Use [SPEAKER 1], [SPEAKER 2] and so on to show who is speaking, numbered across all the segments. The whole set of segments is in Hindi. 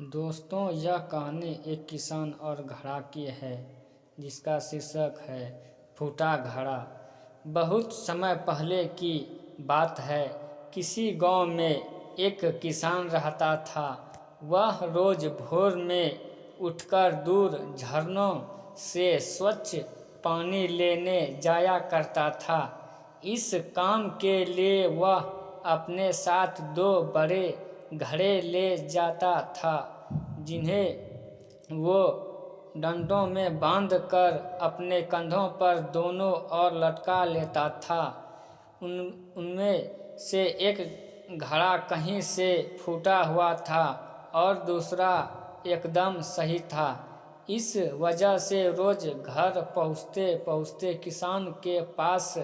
[SPEAKER 1] दोस्तों, यह कहानी एक किसान और घड़ा की है जिसका शीर्षक है फूटा घड़ा। बहुत समय पहले की बात है। किसी गांव में एक किसान रहता था। वह रोज भोर में उठकर दूर झरनों से स्वच्छ पानी लेने जाया करता था। इस काम के लिए वह अपने साथ दो बड़े घड़े ले जाता था, जिन्हें वो डंडों में बांधकर अपने कंधों पर दोनों ओर लटका लेता था। उनमें से एक घड़ा कहीं से फूटा हुआ था और दूसरा एकदम सही था। इस वजह से रोज घर पहुँचते पहुँचते किसान के पास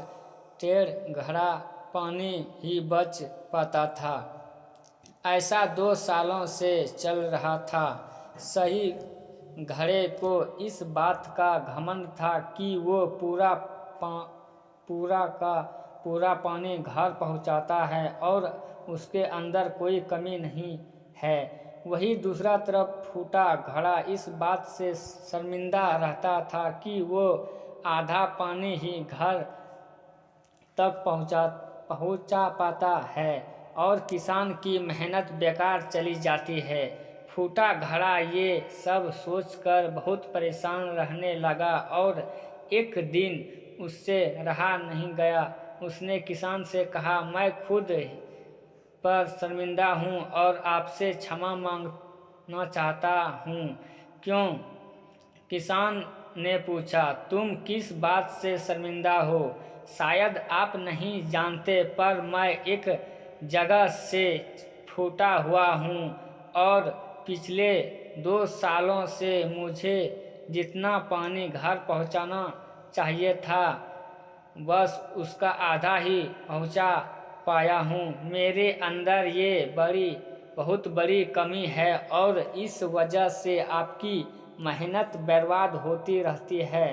[SPEAKER 1] डेढ़ घड़ा पानी ही बच पाता था। ऐसा 2 सालों से चल रहा था। सही घड़े को इस बात का घमंड था कि वो पूरा पानी घर पहुंचाता है और उसके अंदर कोई कमी नहीं है। वही दूसरा तरफ फूटा घड़ा इस बात से शर्मिंदा रहता था कि वो आधा पानी ही घर तक पहुंचा पाता है और किसान की मेहनत बेकार चली जाती है। फूटा घड़ा ये सब सोचकर बहुत परेशान रहने लगा और एक दिन उससे रहा नहीं गया। उसने किसान से कहा, मैं खुद पर शर्मिंदा हूँ और आपसे क्षमा मांगना चाहता हूँ। क्यों? किसान ने पूछा, तुम किस बात से शर्मिंदा हो? शायद आप नहीं जानते, पर मैं एक जगह से फूटा हुआ हूँ और पिछले 2 सालों से मुझे जितना पानी घर पहुँचाना चाहिए था, बस उसका आधा ही पहुँचा पाया हूँ। मेरे अंदर ये बहुत बड़ी कमी है और इस वजह से आपकी मेहनत बर्बाद होती रहती है।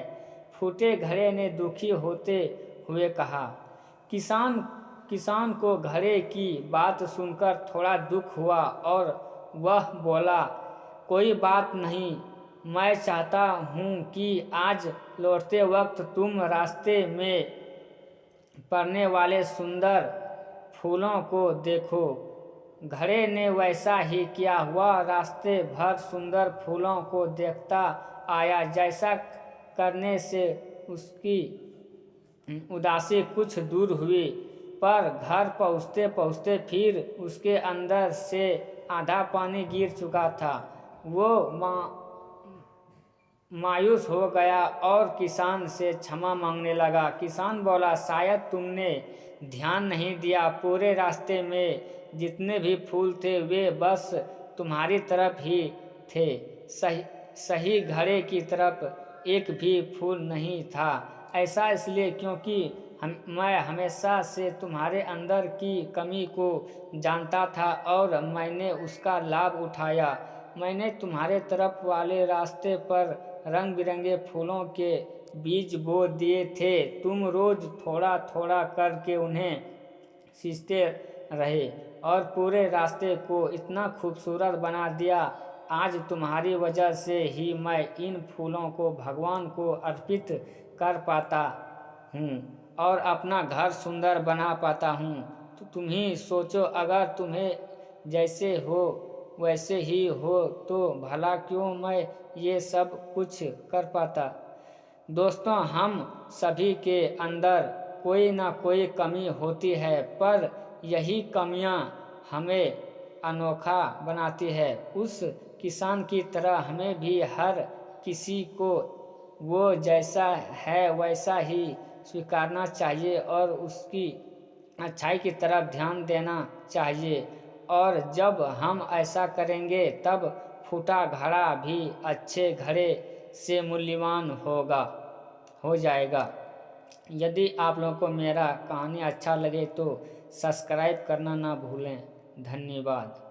[SPEAKER 1] फूटे घड़े ने दुखी होते हुए कहा। किसान को घड़े की बात सुनकर थोड़ा दुख हुआ और वह बोला, कोई बात नहीं, मैं चाहता हूँ कि आज लौटते वक्त तुम रास्ते में पड़ने वाले सुंदर फूलों को देखो। घड़े ने वैसा ही किया। वह रास्ते भर सुंदर फूलों को देखता आया। जैसा करने से उसकी उदासी कुछ दूर हुई, पर घर पहुँचते पहुँचते फिर उसके अंदर से आधा पानी गिर चुका था। वो मायूस हो गया और किसान से क्षमा मांगने लगा। किसान बोला, शायद तुमने ध्यान नहीं दिया। पूरे रास्ते में जितने भी फूल थे वे बस तुम्हारी तरफ ही थे। सही घड़े की तरफ एक भी फूल नहीं था। ऐसा इसलिए क्योंकि मैं हमेशा से तुम्हारे अंदर की कमी को जानता था और मैंने उसका लाभ उठाया। मैंने तुम्हारे तरफ वाले रास्ते पर रंग बिरंगे फूलों के बीज बो दिए थे। तुम रोज थोड़ा थोड़ा करके उन्हें सींचते रहे और पूरे रास्ते को इतना खूबसूरत बना दिया। आज तुम्हारी वजह से ही मैं इन फूलों को भगवान को अर्पित कर पाता हूँ और अपना घर सुंदर बना पाता हूँ। तो तुम ही सोचो, अगर तुम्हें जैसे हो वैसे ही हो तो भला क्यों मैं ये सब कुछ कर पाता। दोस्तों, हम सभी के अंदर कोई ना कोई कमी होती है, पर यही कमियां हमें अनोखा बनाती है। उस किसान की तरह हमें भी हर किसी को वो जैसा है वैसा ही स्वीकारना चाहिए और उसकी अच्छाई की तरफ ध्यान देना चाहिए। और जब हम ऐसा करेंगे तब फूटा घड़ा भी अच्छे घड़े से मूल्यवान हो जाएगा। यदि आप लोगों को मेरा कहानी अच्छा लगे तो सब्सक्राइब करना ना भूलें। धन्यवाद।